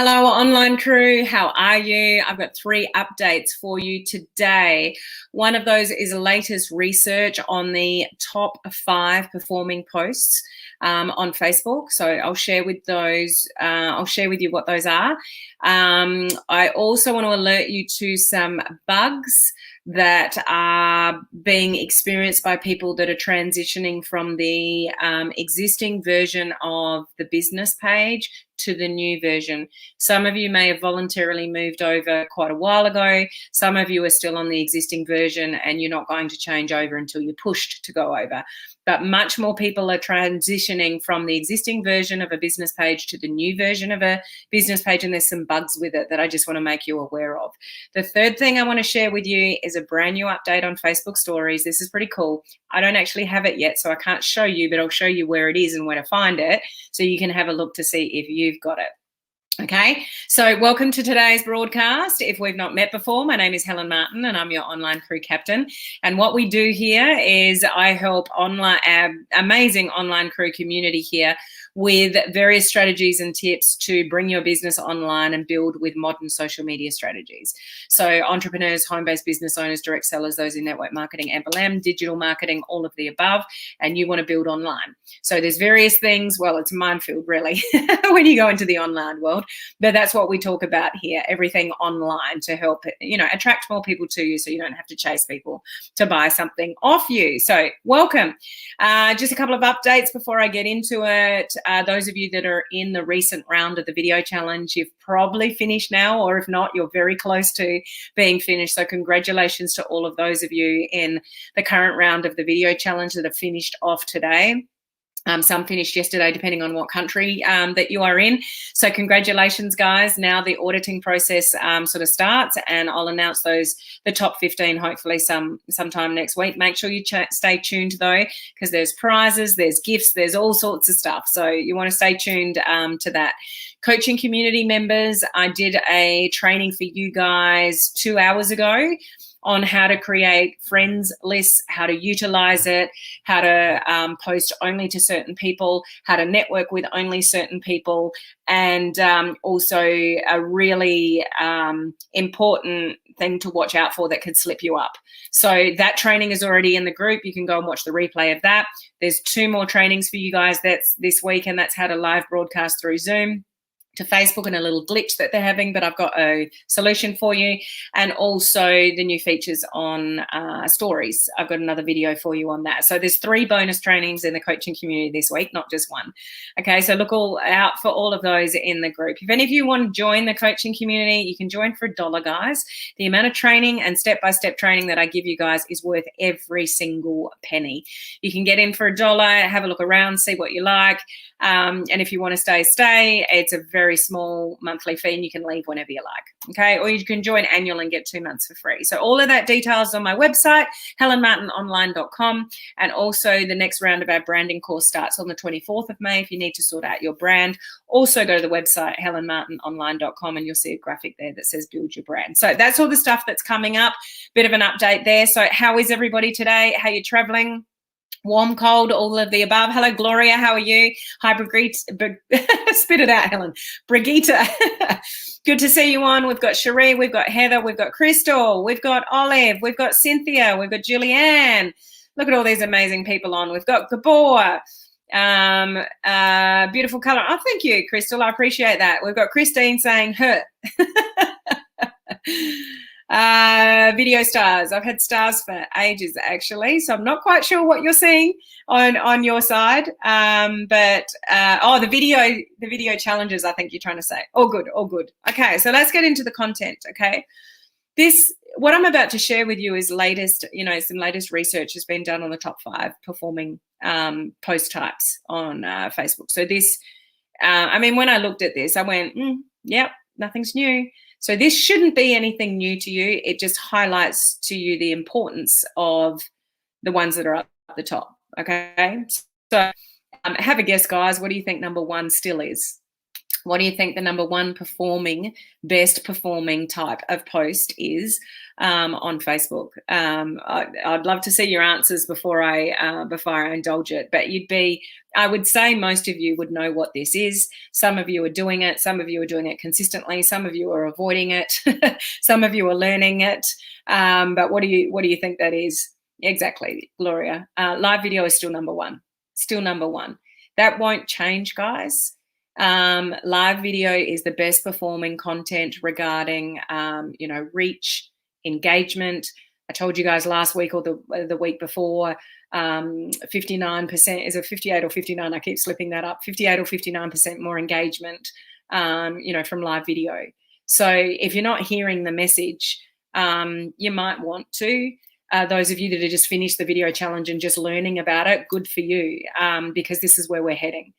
Hello, online crew. How are you? I've got 3 updates for you today. One of those is the latest research on the top 5 performing posts on Facebook. So I'll share with those. I'll share with you what those are. I also want to alert you to some bugs that are being experienced by people that are transitioning from the existing version of the business page to the new version. Some of you may have voluntarily moved over quite a while ago. Some of you are still on the existing version and you're not going to change over until you're pushed to go over. But much more people are transitioning from the existing version of a business page to the new version of a business page, and there's some bugs with it that I just want to make you aware of. The third thing I want to share with you is a brand new update on Facebook Stories. This is pretty cool. I don't actually have it yet, so I can't show you, but I'll show you where it is and where to find it so you can have a look to see if you've got it. Okay, so welcome to today's broadcast. If we've not met before, my name is Helen Martin and I'm your online crew captain. And what we do here is I help our amazing online crew community here with various strategies and tips to bring your business online and build with modern social media strategies. So entrepreneurs, home-based business owners, direct sellers, those in network marketing, MLM, digital marketing, all of the above, and you want to build online. So there's various things. Well, it's a minefield really when you go into the online world, but that's what we talk about here, everything online to help, attract more people to you so you don't have to chase people to buy something off you. So welcome. Just a couple of updates before I get into it. Those of you that are in the recent round of the video challenge, you've probably finished now, or if not, you're very close to being finished. So congratulations to all of those of you in the current round of the video challenge that have finished off today. Some finished yesterday, depending on what country that you are in. So congratulations, guys. Now the auditing process sort of starts, and I'll announce the top 15 hopefully sometime next week. Make sure you stay tuned though, because there's prizes, there's gifts, there's all sorts of stuff. So you want to stay tuned to that. Coaching community members, I did a training for you guys 2 hours ago on how to create friends lists, how to utilize it, how to post only to certain people, how to network with only certain people, and also a really important thing to watch out for that could slip you up. So that training is already in the group. You can go and watch the replay of that. There's 2 more trainings for you guys that's this week, and that's how to live broadcast through Zoom to Facebook and a little glitch that they're having, but I've got a solution for you. And also the new features on stories. I've got another video for you on that. So there's 3 bonus trainings in the coaching community this week, not just 1. Okay, so look out for all of those in the group. If any of you want to join the coaching community, you can join for $1, guys. The amount of training and step-by-step training that I give you guys is worth every single penny. You can get in for $1, have a look around, see what you like. And if you want to stay. It's a very small monthly fee and you can leave whenever you like. Okay, or you can join annual and get 2 months for free. So all of that details on my website, helenmartinonline.com. And also the next round of our branding course starts on the 24th of May if you need to sort out your brand. Also go to the website, helenmartinonline.com, and you'll see a graphic there that says build your brand. So that's all the stuff that's coming up. Bit of an update there. So how is everybody today? How are you traveling? Warm, cold, all of the above. Hello, Gloria. How are you? Hi, Brigitte. Spit it out, Helen. Brigitte. Good to see you on. We've got Cherie. We've got Heather. We've got Crystal. We've got Olive. We've got Cynthia. We've got Julianne. Look at all these amazing people on. We've got Gabor. Beautiful color. Oh, thank you, Crystal. I appreciate that. We've got Christine saying hurt. Video stars. I've had stars for ages actually, so I'm not quite sure what you're seeing on your side. The video challenges, I think you're trying to say. All good. Okay, so let's get into the content. Okay, what I'm about to share with you is some latest research has been done on the top 5 performing post types on Facebook. So this, when I looked at this, I went, yep, nothing's new. So this shouldn't be anything new to you. It just highlights to you the importance of the ones that are up the top, okay? So have a guess, guys. What do you think number 1 still is? What do you think the number one best performing type of post is on Facebook? I'd love to see your answers before I indulge it. But I would say most of you would know what this is. Some of you are doing it. Some of you are doing it consistently. Some of you are avoiding it. Some of you are learning it. But what do you think that is? Exactly, Gloria. Live video is still number one. Still number one. That won't change, guys. Live video is the best performing content regarding, reach, engagement. I told you guys last week or the week before, 59%, is it 58 or 59? I keep slipping that up. 58 or 59% more engagement, from live video. So if you're not hearing the message, you might want to. Those of you that have just finished the video challenge and just learning about it, good for you, because this is where we're heading.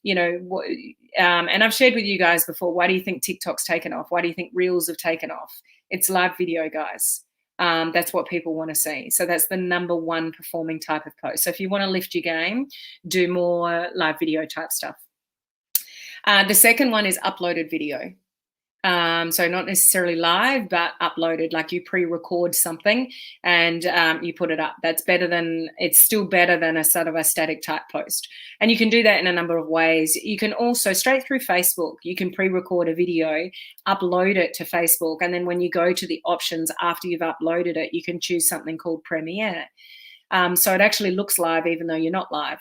And I've shared with you guys before, why do you think TikTok's taken off? Why do you think Reels have taken off? It's live video, guys. That's what people want to see. So that's the number one performing type of post. So if you want to lift your game, do more live video type stuff. The second one is uploaded video. So not necessarily live, but uploaded, like you pre-record something and you put it up. It's still better than a sort of a static type post. And you can do that in a number of ways. You can also, straight through Facebook, you can pre-record a video, upload it to Facebook. And then when you go to the options after you've uploaded it, you can choose something called Premiere. So it actually looks live even though you're not live.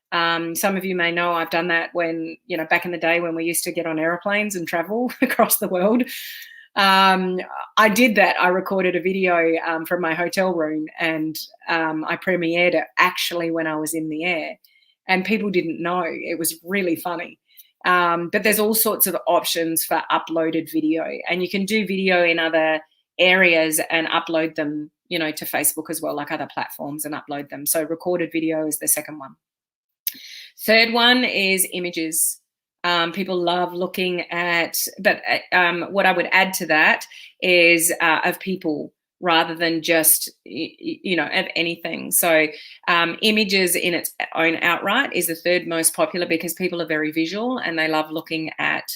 Some of you may know I've done that when, back in the day when we used to get on airplanes and travel across the world. I did that. I recorded a video from my hotel room and I premiered it actually when I was in the air, and people didn't know. It was really funny. But there's all sorts of options for uploaded video, and you can do video in other areas and upload them, to Facebook as well, like other platforms, and upload them. So recorded video is the second one. Third one is images. People love looking at, but what I would add to that is of people rather than just, of anything. So images in its own outright is the third most popular because people are very visual and they love looking at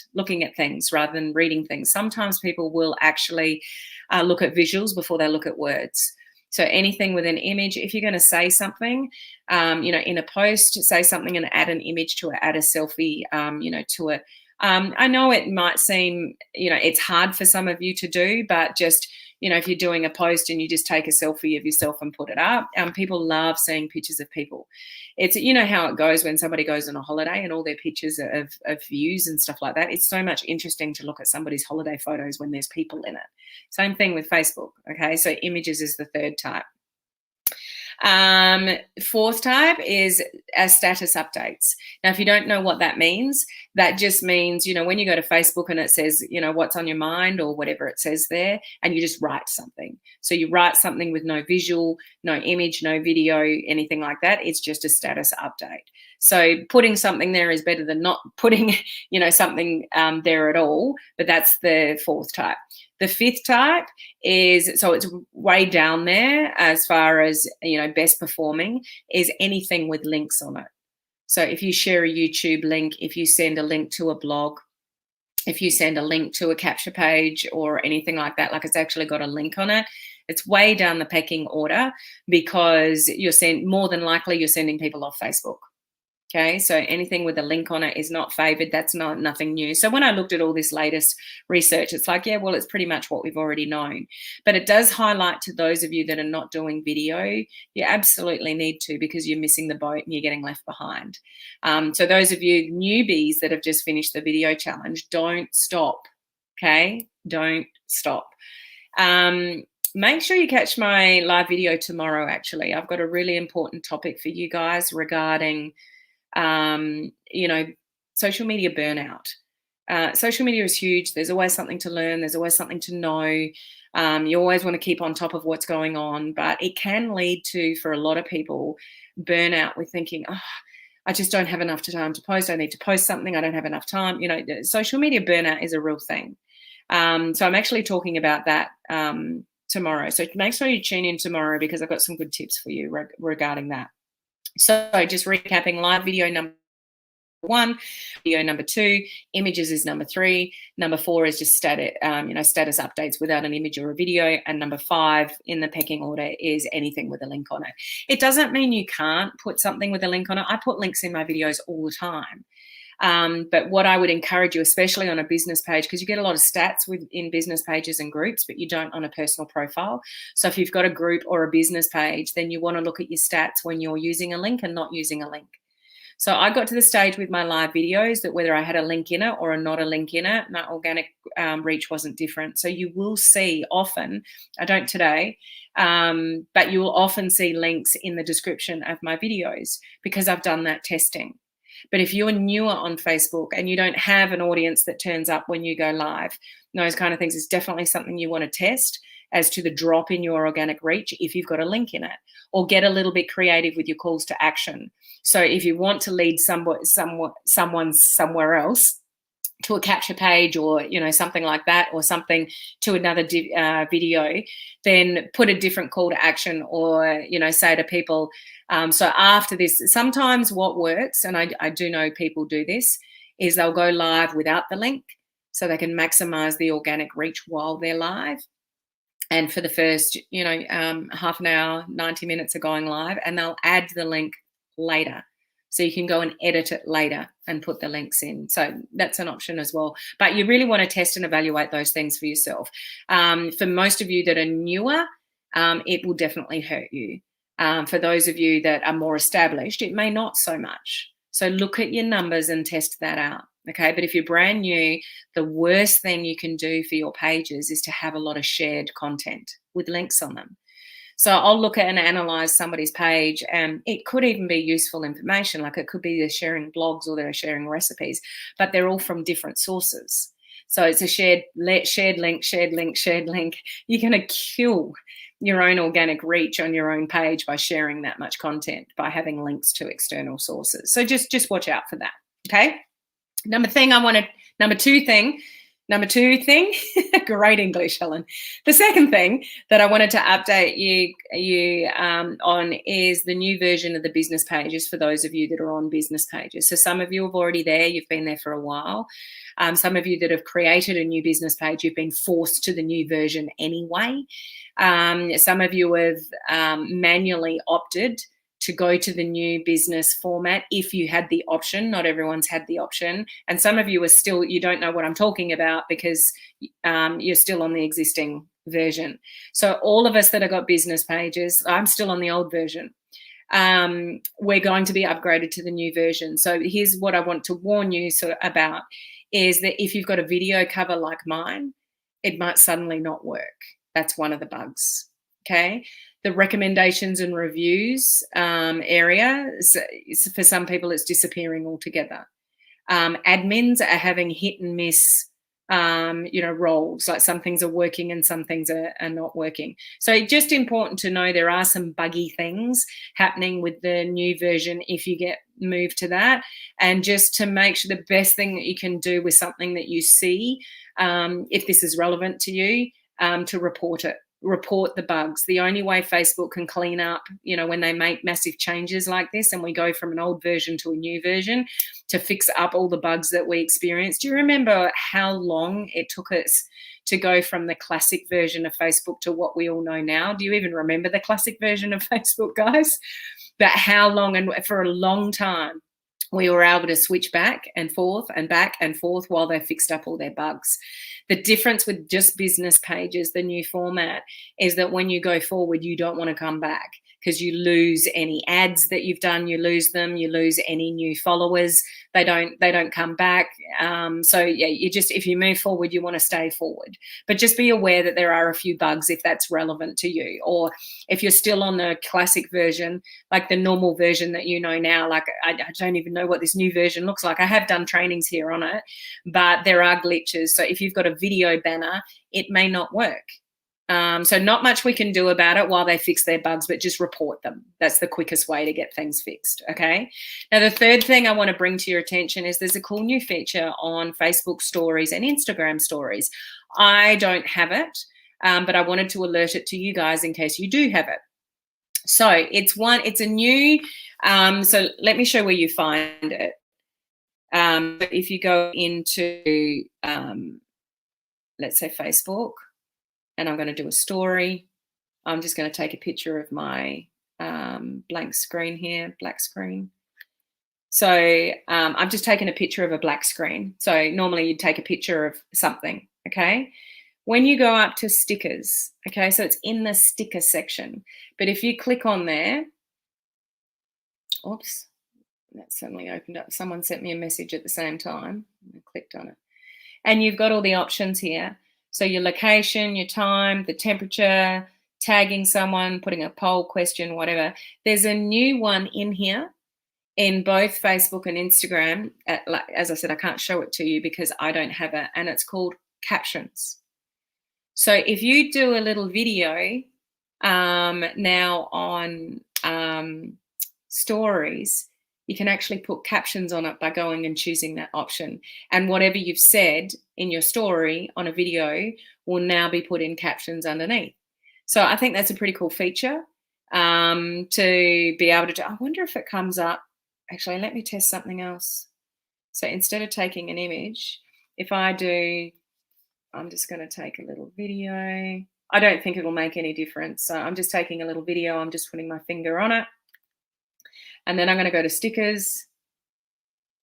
things rather than reading things. Sometimes people will actually look at visuals before they look at words. So anything with an image, if you're going to say something, in a post, say something and add an image to it, add a selfie, to it. I know it might seem, it's hard for some of you to do, but just, if you're doing a post and you just take a selfie of yourself and put it up, people love seeing pictures of people. It's, how it goes when somebody goes on a holiday and all their pictures of views and stuff like that. It's so much interesting to look at somebody's holiday photos when there's people in it. Same thing with Facebook. Okay, so images is the third type. Fourth type is status updates. Now, if you don't know what that means, that just means, when you go to Facebook and it says, what's on your mind or whatever it says there, and you just write something. So you write something with no visual, no image, no video, anything like that. It's just a status update. So putting something there is better than not putting, something there at all, but that's the fourth type. The fifth type is, so it's way down there as far as, best performing, is anything with links on it. So if you share a YouTube link, if you send a link to a blog, if you send a link to a capture page or anything like that, like it's actually got a link on it, it's way down the pecking order because more than likely you're sending people off Facebook. Okay, so anything with a link on it is not favored. That's nothing new. So when I looked at all this latest research, it's like, yeah, well, it's pretty much what we've already known. But it does highlight to those of you that are not doing video, you absolutely need to, because you're missing the boat and you're getting left behind. So those of you newbies that have just finished the video challenge, don't stop. Okay, don't stop. Make sure you catch my live video tomorrow. Actually, I've got a really important topic for you guys regarding social media burnout. Social media is huge. There's always something to learn. There's always something to know. You always want to keep on top of what's going on, but it can lead to, for a lot of people, burnout with thinking, I just don't have enough time to post. I need to post something. I don't have enough time. Social media burnout is a real thing. So I'm actually talking about that tomorrow. So make sure you tune in tomorrow because I've got some good tips for you regarding that. So just recapping, live video number 1, video number 2, images is number 3, number 4 is just status updates without an image or a video, and number 5 in the pecking order is anything with a link on it. It doesn't mean you can't put something with a link on it. I put links in my videos all the time. But what I would encourage you, especially on a business page, because you get a lot of stats in business pages and groups, but you don't on a personal profile. So if you've got a group or a business page, then you want to look at your stats when you're using a link and not using a link. So I got to the stage with my live videos that whether I had a link in it or not a link in it, my organic reach wasn't different. So you will see often, I don't today, but you will often see links in the description of my videos because I've done that testing. But if you're newer on Facebook and you don't have an audience that turns up when you go live, those kind of things is definitely something you want to test as to the drop in your organic reach if you've got a link in it, or get a little bit creative with your calls to action. So if you want to lead someone somewhere else to a capture page or, something like that, or something to another video, then put a different call to action, or, say to people, so after this, sometimes what works, and I do know people do this, is they'll go live without the link so they can maximize the organic reach while they're live. And for the first, half an hour, 90 minutes of going live, and they'll add the link later. So you can go and edit it later and put the links in. So that's an option as well. But you really want to test and evaluate those things for yourself. For most of you that are newer, it will definitely hurt you. For those of you that are more established, it may not so much. So look at your numbers and test that out. Okay, but if you're brand new, the worst thing you can do for your pages is to have a lot of shared content with links on them. So I'll look at and analyze somebody's page, and it could even be useful information. Like it could be they're sharing blogs or they're sharing recipes, but they're all from different sources. So it's a shared link. You're going to kill your own organic reach on your own page by sharing that much content, by having links to external sources. So just watch out for that. Okay. Number two thing, great English, Helen. The second thing that I wanted to update you on is the new version of the business pages for those of you that are on business pages. So some of you are already there, you've been there for a while. Some of you that have created a new business page, you've been forced to the new version anyway. Some of you have manually opted to go to the new business format if you had the option. Not everyone's had the option. And some of you are still, you don't know what I'm talking about because you're still on the existing version. So all of us that have got business pages, I'm still on the old version. We're going to be upgraded to the new version. So here's what I want to warn you about is that if you've got a video cover like mine, it might suddenly not work. That's one of the bugs. Okay. The recommendations and reviews area, for some people, it's disappearing altogether. Admins are having hit and miss, roles. Like some things are working and some things are not working. So it's just important to know there are some buggy things happening with the new version if you get moved to that. And just to make sure the best thing that you can do with something that you see, if this is relevant to you, to report it. Report the bugs. The only way Facebook can clean up, when they make massive changes like this and we go from an old version to a new version to fix up all the bugs that we experienced. Do you remember how long it took us to go from the classic version of Facebook to what we all know now? Do you even remember the classic version of Facebook, guys? But how long, and for a long time, we were able to switch back and forth while they fixed up all their bugs. The difference with just business pages, the new format, is that when you go forward, you don't want to come back because you lose any ads that you've done. You lose them. You lose any new followers. They don't come back. So yeah, if you move forward, you want to stay forward. But just be aware that there are a few bugs if that's relevant to you, or if you're still on the classic version, like the normal version that you know now. Like I don't even know what this new version looks like. I have done trainings here on it, but there are glitches. So if you've got a video banner, it may not work. So not much we can do about it while they fix their bugs, but just report them. That's the quickest way to get things fixed, okay? Now, the third thing I want to bring to your attention is there's a cool new feature on Facebook stories and Instagram stories. I don't have it, but I wanted to alert it to you guys in case you do have it. So it's a new, so let me show where you find it. But if you go into, let's say Facebook, and I'm going to do a story, I'm just going to take a picture of my blank screen here, black screen. So I've just taken a picture of a black screen. So normally you'd take a picture of something, okay? When you go up to stickers, okay, so it's in the sticker section. But if you click on there, oops, that suddenly opened up. Someone sent me a message at the same time. I clicked on it. And you've got all the options here. So your location, your time, the temperature, tagging someone, putting a poll, question, whatever. There's a new one in here in both Facebook and Instagram. As I said, I can't show it to you because I don't have it, and it's called Captions. So if you do a little video now on stories, you can actually put captions on it by going and choosing that option. And whatever you've said in your story on a video will now be put in captions underneath. So I think that's a pretty cool feature to be able to do. I wonder if it comes up. Actually, let me test something else. So instead of taking an image, if I do, I'm just going to take a little video. I don't think it'll make any difference. So I'm just taking a little video. I'm just putting my finger on it. And then I'm going to go to stickers.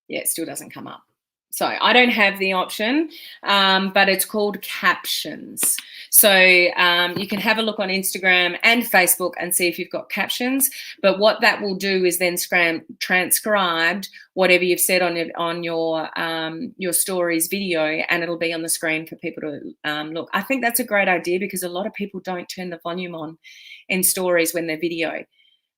Yeah, it still doesn't come up. So I don't have the option, but it's called Captions. So you can have a look on Instagram and Facebook and see if you've got captions. But what that will do is then transcribed whatever you've said on your stories video, and it'll be on the screen for people to look. I think that's a great idea because a lot of people don't turn the volume on in stories when they're video.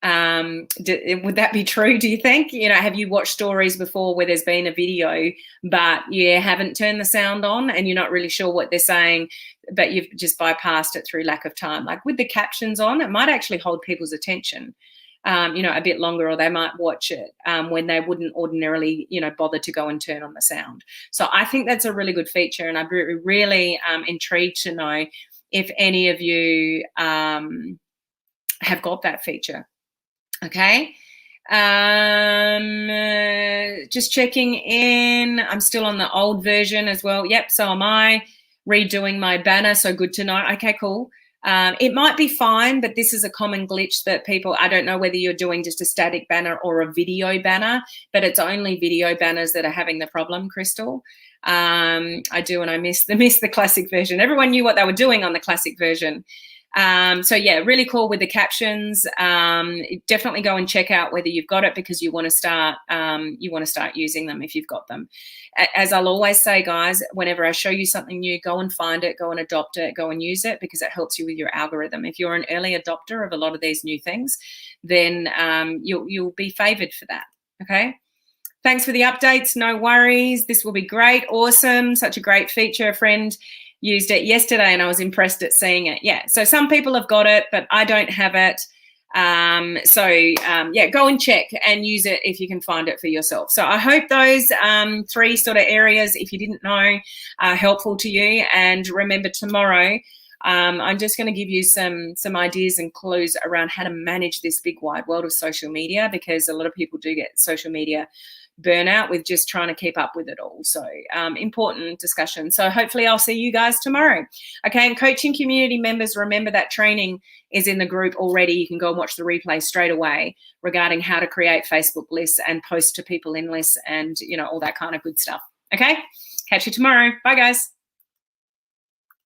Would that be true, do you think? Have you watched stories before where there's been a video but you haven't turned the sound on and you're not really sure what they're saying, but you've just bypassed it through lack of time? Like with the captions on, it might actually hold people's attention a bit longer, or they might watch it when they wouldn't ordinarily bother to go and turn on the sound. So I think that's a really good feature, and I'm really intrigued to know if any of you have got that feature. Okay, just checking in. I'm still on the old version as well. Yep, so am I. Redoing my banner, so good to know. Okay, cool. It might be fine, but this is a common glitch that people, I don't know whether you're doing just a static banner or a video banner, but it's only video banners that are having the problem, Crystal. I do, and I miss the classic version. Everyone knew what they were doing on the classic version. So yeah, really cool with the captions. Definitely go and check out whether you've got it, because you want to start using them if you've got them. As I'll always say, guys, whenever I show you something new, go and find it, go and adopt it, go and use it, because it helps you with your algorithm. If you're an early adopter of a lot of these new things, then you'll be favored for that. Okay. Thanks for the updates. No worries. This will be great. Awesome. Such a great feature. A friend used it yesterday and I was impressed at seeing it. Yeah, so some people have got it, but I don't have it. Yeah, go and check and use it if you can find it for yourself. So I hope those three sort of areas, if you didn't know, are helpful to you. And remember, tomorrow I'm just going to give you some ideas and clues around how to manage this big wide world of social media, because a lot of people do get social media burnout with just trying to keep up with it all. So important discussion. So hopefully I'll see you guys tomorrow. Okay, and coaching community members, remember that training is in the group already. You can go and watch the replay straight away regarding how to create Facebook lists and post to people in lists and all that kind of good stuff. Okay, catch you tomorrow. Bye guys.